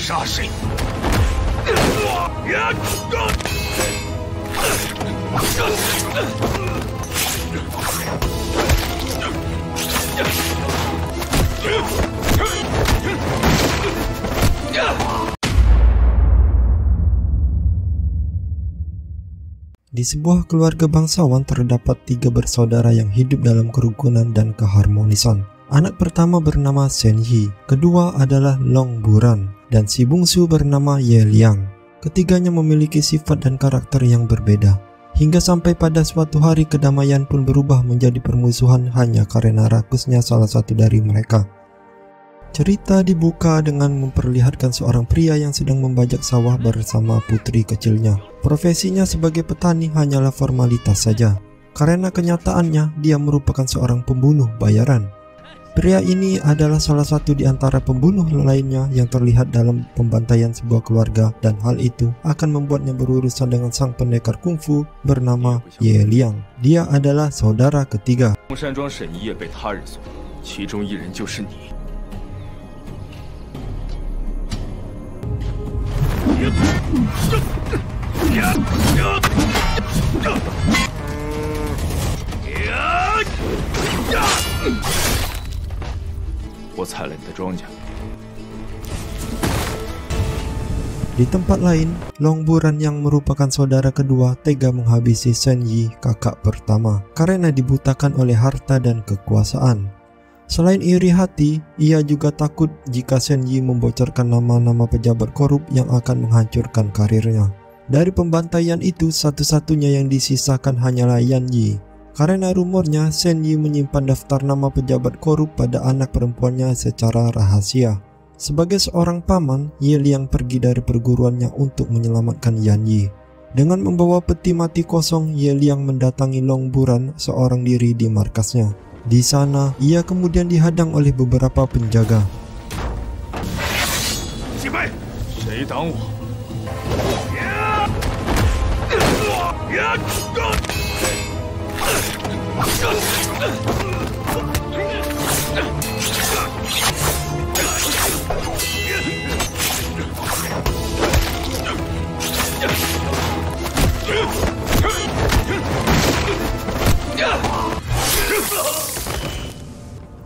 杀谁？ Di sebuah keluarga bangsawan terdapat 3 bersaudara yang hidup dalam kerukunan dan keharmonisan. Anak pertama bernama Shen Yi, kedua adalah Long Buran, dan si bungsu bernama Ye Liang. Ketiganya memiliki sifat dan karakter yang berbeda. Hingga sampai pada suatu hari kedamaian pun berubah menjadi permusuhan hanya karena rakusnya salah satu dari mereka. Cerita dibuka dengan memperlihatkan seorang pria yang sedang membajak sawah bersama putri kecilnya. Profesinya sebagai petani hanyalah formalitas saja, karena kenyataannya dia merupakan seorang pembunuh bayaran. Pria ini adalah salah satu di antara pembunuh lainnya yang terlihat dalam pembantaian sebuah keluarga, dan hal itu akan membuatnya berurusan dengan sang pendekar kungfu bernama Ye Liang. Dia adalah saudara ketiga. Di tempat lain, Long Buran yang merupakan saudara kedua tega menghabisi Shen Yi, kakak pertama, karena dibutakan oleh harta dan kekuasaan. Selain iri hati, ia juga takut jika Shen Yi membocorkan nama-nama pejabat korup yang akan menghancurkan karirnya. Dari pembantaian itu, satu-satunya yang disisakan hanyalah Yan Yi. Karena rumornya Shen Yi menyimpan daftar nama pejabat korup pada anak perempuannya secara rahasia. Sebagai seorang paman, Ye Liang pergi dari perguruannya untuk menyelamatkan Yan Yi. Dengan membawa peti mati kosong, Ye Liang mendatangi Long Buran seorang diri di markasnya. Di sana, ia kemudian dihadang oleh beberapa penjaga.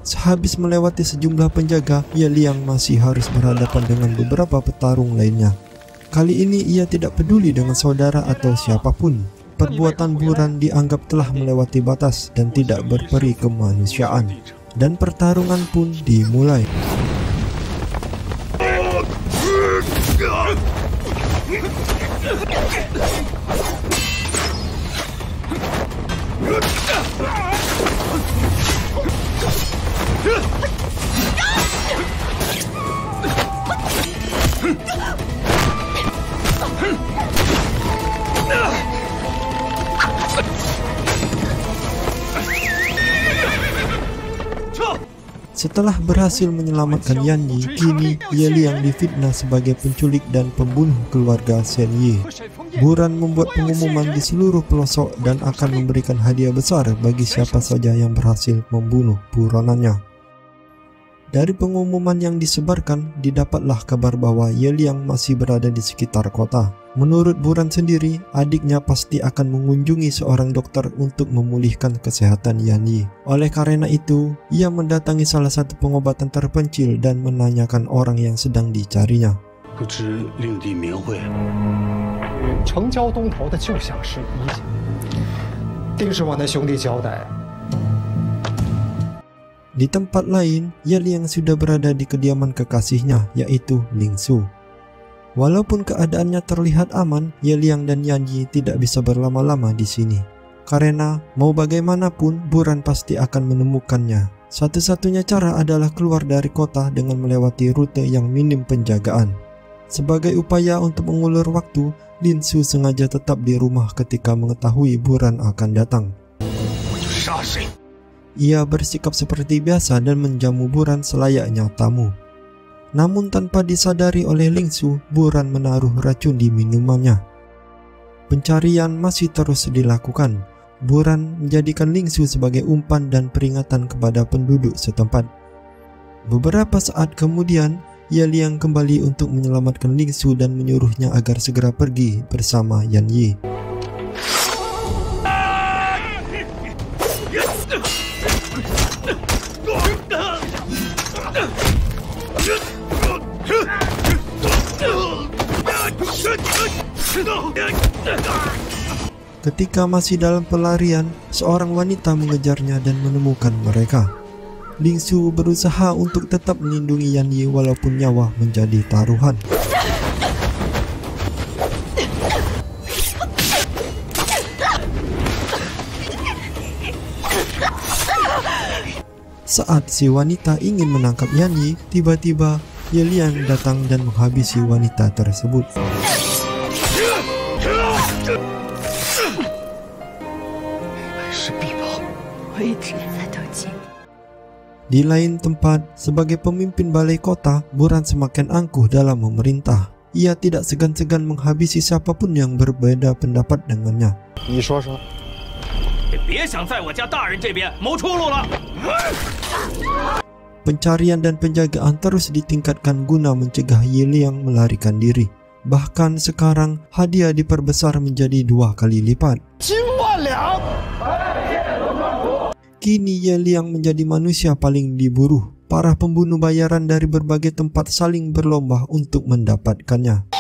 Sehabis melewati sejumlah penjaga, Ye Liang masih harus berhadapan dengan beberapa petarung lainnya. Kali ini ia tidak peduli dengan saudara atau siapapun. Perbuatan Buran dianggap telah melewati batas dan tidak berperi kemanusiaan. Dan pertarungan pun dimulai. Setelah berhasil menyelamatkan Yan Yi, kini Ye Liang difitnah sebagai penculik dan pembunuh keluarga Shen Yi. Buran membuat pengumuman di seluruh pelosok dan akan memberikan hadiah besar bagi siapa saja yang berhasil membunuh buronannya. Dari pengumuman yang disebarkan, didapatlah kabar bahwa Ye Liang masih berada di sekitar kota. Menurut Buran sendiri, adiknya pasti akan mengunjungi seorang dokter untuk memulihkan kesehatan Yan Yi. Oleh karena itu, ia mendatangi salah satu pengobatan terpencil dan menanyakan orang yang sedang dicarinya. Di tempat lain, Ye Liang sudah berada di kediaman kekasihnya, yaitu Ling Su. Walaupun keadaannya terlihat aman, Ye Liang dan Yan Yi tidak bisa berlama-lama di sini. Karena mau bagaimanapun, Buran pasti akan menemukannya. Satu-satunya cara adalah keluar dari kota dengan melewati rute yang minim penjagaan. Sebagai upaya untuk mengulur waktu, Lin Su sengaja tetap di rumah ketika mengetahui Buran akan datang. Ia bersikap seperti biasa dan menjamu Buran selayaknya tamu. Namun tanpa disadari oleh Ling Su, Buran menaruh racun di minumannya. Pencarian masih terus dilakukan. Buran menjadikan Ling Su sebagai umpan dan peringatan kepada penduduk setempat. Beberapa saat kemudian, Ye Liang kembali untuk menyelamatkan Ling Su dan menyuruhnya agar segera pergi bersama Yan Yi. Ketika masih dalam pelarian, seorang wanita mengejarnya dan menemukan mereka. Ling Su berusaha untuk tetap melindungi Yan Yi walaupun nyawa menjadi taruhan. Saat si wanita ingin menangkap Yan Yi, tiba-tiba Ye Liang datang dan menghabisi wanita tersebut. Di lain tempat, sebagai pemimpin balai kota, Buran semakin angkuh dalam memerintah. Ia tidak segan-segan menghabisi siapapun yang berbeda pendapat dengannya. Pencarian dan penjagaan terus ditingkatkan guna mencegah Ye Liang melarikan diri. Bahkan sekarang hadiah diperbesar menjadi 2 kali lipat. Kini Ye Liang menjadi manusia paling diburu. Para pembunuh bayaran dari berbagai tempat saling berlomba untuk mendapatkannya.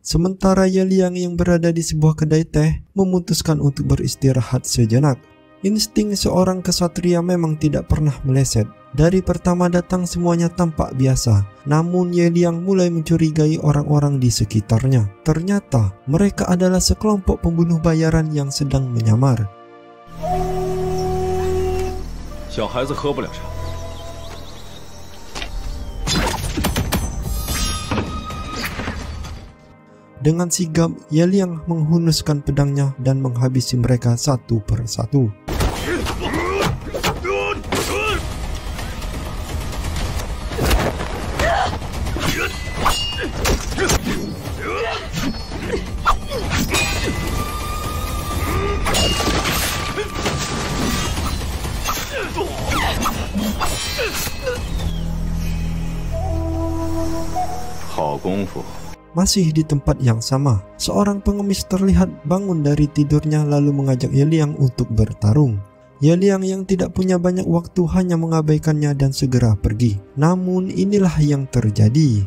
Sementara Ye Liang yang berada di sebuah kedai teh memutuskan untuk beristirahat sejenak. Insting seorang kesatria memang tidak pernah meleset. Dari pertama datang semuanya tampak biasa. Namun Ye Liang mulai mencurigai orang-orang di sekitarnya. Ternyata mereka adalah sekelompok pembunuh bayaran yang sedang menyamar. Dengan sigap, Ye Liang menghunuskan pedangnya dan menghabisi mereka satu persatu. Masih di tempat yang sama, seorang pengemis terlihat bangun dari tidurnya lalu mengajak Ye Liang untuk bertarung. Ye Liang yang tidak punya banyak waktu hanya mengabaikannya dan segera pergi. Namun inilah yang terjadi.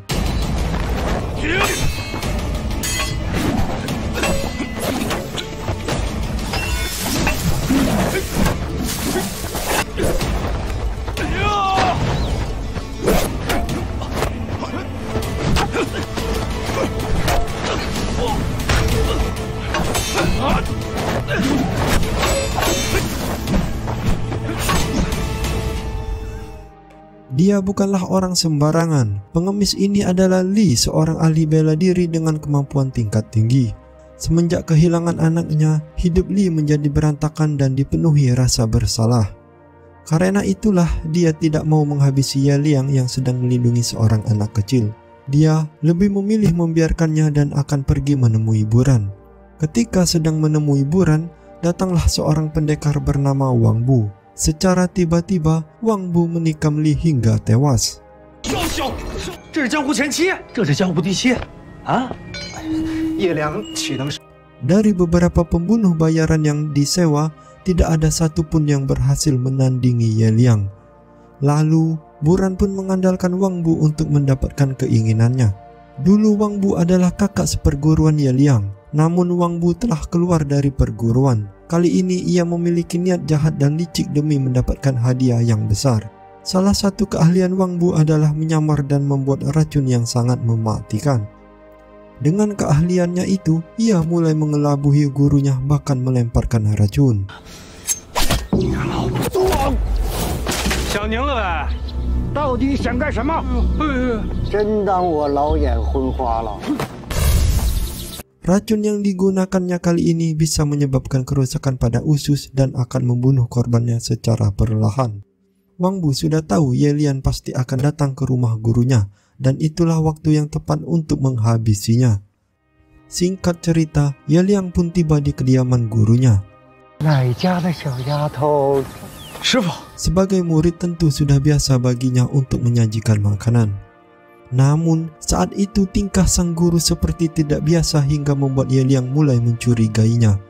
Dia bukanlah orang sembarangan. Pengemis ini adalah Li, seorang ahli bela diri dengan kemampuan tingkat tinggi. Semenjak kehilangan anaknya, hidup Li menjadi berantakan dan dipenuhi rasa bersalah. Karena itulah dia tidak mau menghabisi Ye Liang yang sedang melindungi seorang anak kecil. Dia lebih memilih membiarkannya dan akan pergi menemui Buran. Ketika sedang menemui Buran, datanglah seorang pendekar bernama Wang Bu. Secara tiba-tiba, Wang Bu menikam Li hingga tewas. Dari beberapa pembunuh bayaran yang disewa, tidak ada satupun yang berhasil menandingi Ye Liang. Lalu, Buran pun mengandalkan Wang Bu untuk mendapatkan keinginannya. Dulu Wang Bu adalah kakak seperguruan Ye Liang, namun Wang Bu telah keluar dari perguruan. Kali ini ia memiliki niat jahat dan licik demi mendapatkan hadiah yang besar. Salah satu keahlian Wang Bu adalah menyamar dan membuat racun yang sangat mematikan. Dengan keahliannya itu, ia mulai mengelabuhi gurunya bahkan melemparkan racun. Racun yang digunakannya kali ini bisa menyebabkan kerusakan pada usus dan akan membunuh korbannya secara perlahan. Wang Bu sudah tahu Ye Liang pasti akan datang ke rumah gurunya, dan itulah waktu yang tepat untuk menghabisinya. Singkat cerita, Ye Liang pun tiba di kediaman gurunya. Sebagai murid tentu sudah biasa baginya untuk menyajikan makanan. Namun saat itu tingkah sang guru seperti tidak biasa hingga membuat Ye Liang mulai mencurigainya.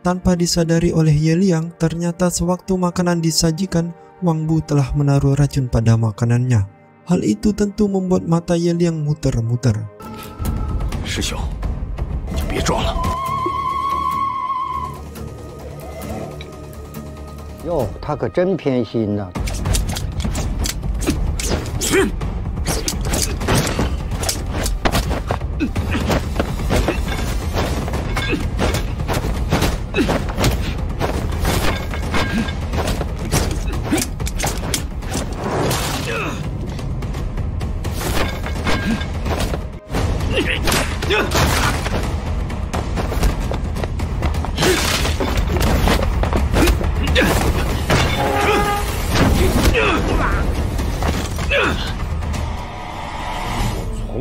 Tanpa disadari oleh Ye Liang, ternyata sewaktu makanan disajikan, Wang Bu telah menaruh racun pada makanannya. Hal itu tentu membuat mata Ye Liang muter-muter. 师兄，你就别装了。哟，他可真偏心呐！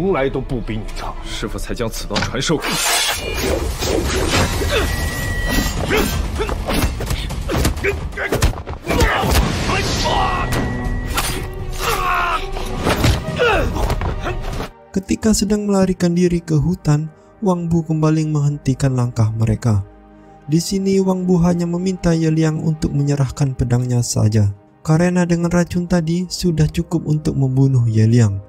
从来都不比你差，师傅才将此道传授给你。Ketika sedang melarikan diri ke hutan, Wang Bu kembali menghentikan langkah mereka. Di sini Wang Bu hanya meminta Ye Liang untuk menyerahkan pedangnya saja, karena dengan racun tadi sudah cukup untuk membunuh Ye Liang.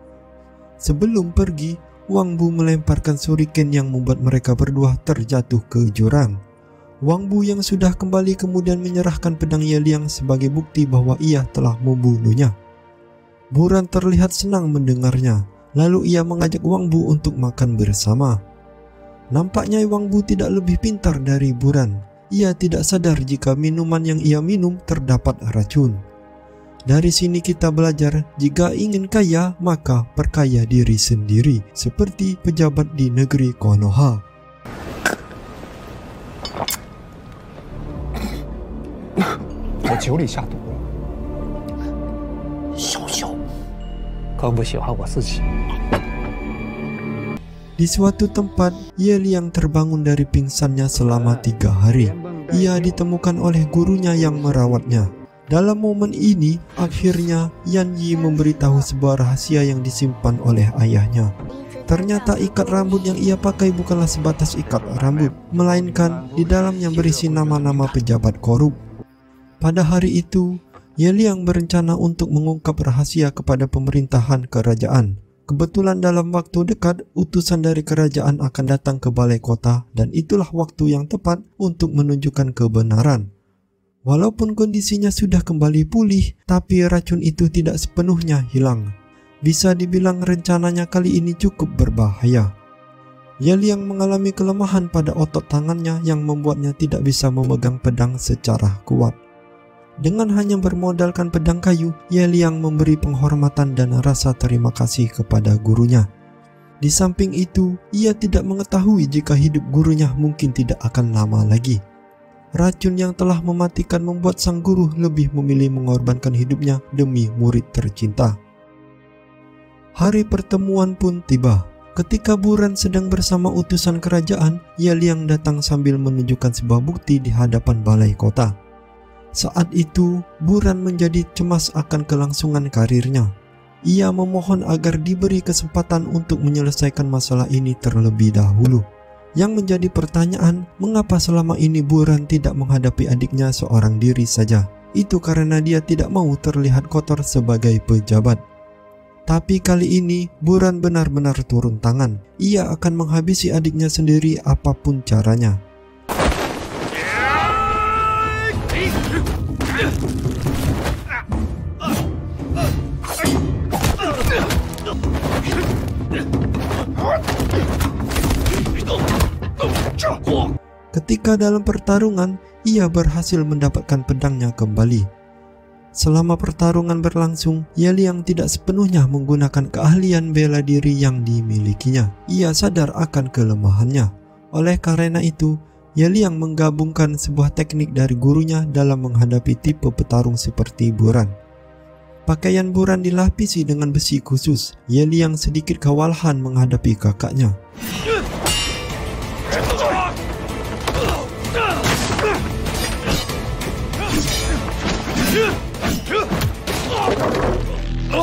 Sebelum pergi, Wang Bu melemparkan shuriken yang membuat mereka berdua terjatuh ke jurang. Wang Bu yang sudah kembali kemudian menyerahkan pedang Ye Liang sebagai bukti bahwa ia telah membunuhnya. Buran terlihat senang mendengarnya, lalu ia mengajak Wang Bu untuk makan bersama. Nampaknya Wang Bu tidak lebih pintar dari Buran. Ia tidak sadar jika minuman yang ia minum terdapat racun. Dari sini kita belajar, jika ingin kaya, maka perkaya diri sendiri, seperti pejabat di negeri Konoha. Di suatu tempat, Ye Liang terbangun dari pingsannya selama 3 hari. Ia ditemukan oleh gurunya yang merawatnya. Dalam momen ini, akhirnya Yan Yi memberitahu sebuah rahasia yang disimpan oleh ayahnya. Ternyata ikat rambut yang ia pakai bukanlah sebatas ikat rambut, melainkan di dalamnya berisi nama-nama pejabat korup. Pada hari itu, Ye Liang berencana untuk mengungkap rahasia kepada pemerintahan kerajaan. Kebetulan dalam waktu dekat, utusan dari kerajaan akan datang ke balai kota dan itulah waktu yang tepat untuk menunjukkan kebenaran. Walaupun kondisinya sudah kembali pulih, tapi racun itu tidak sepenuhnya hilang. Bisa dibilang rencananya kali ini cukup berbahaya. Ye Liang mengalami kelemahan pada otot tangannya yang membuatnya tidak bisa memegang pedang secara kuat. Dengan hanya bermodalkan pedang kayu, Ye Liang memberi penghormatan dan rasa terima kasih kepada gurunya. Di samping itu, ia tidak mengetahui jika hidup gurunya mungkin tidak akan lama lagi. Racun yang telah mematikan membuat sang guru lebih memilih mengorbankan hidupnya demi murid tercinta. Hari pertemuan pun tiba. Ketika Buran sedang bersama utusan kerajaan, Ye Liang datang sambil menunjukkan sebuah bukti di hadapan balai kota. Saat itu, Buran menjadi cemas akan kelangsungan karirnya. Ia memohon agar diberi kesempatan untuk menyelesaikan masalah ini terlebih dahulu. Yang menjadi pertanyaan, mengapa selama ini Buran tidak menghadapi adiknya seorang diri saja? Itu karena dia tidak mau terlihat kotor sebagai pejabat. Tapi kali ini, Buran benar-benar turun tangan. Ia akan menghabisi adiknya sendiri apapun caranya. Ketika dalam pertarungan, ia berhasil mendapatkan pedangnya kembali. Selama pertarungan berlangsung, Ye Liang tidak sepenuhnya menggunakan keahlian bela diri yang dimilikinya. Ia sadar akan kelemahannya. Oleh karena itu, Ye Liang menggabungkan sebuah teknik dari gurunya dalam menghadapi tipe petarung seperti Buran. Pakaian Buran dilapisi dengan besi khusus. Ye Liang sedikit kewalahan menghadapi kakaknya.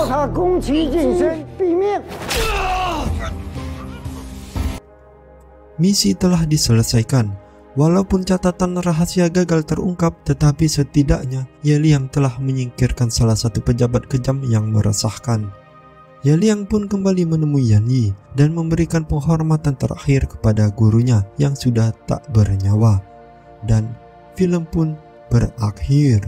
他攻其近身，毙命。 Misi telah diselesaikan. Walaupun catatan rahasia gagal terungkap, tetapi setidaknya Ye Liang telah menyingkirkan salah satu pejabat kejam yang meresahkan. Ye Liang pun kembali menemui Yan Yi dan memberikan penghormatan terakhir kepada gurunya yang sudah tak bernyawa. Dan film pun berakhir.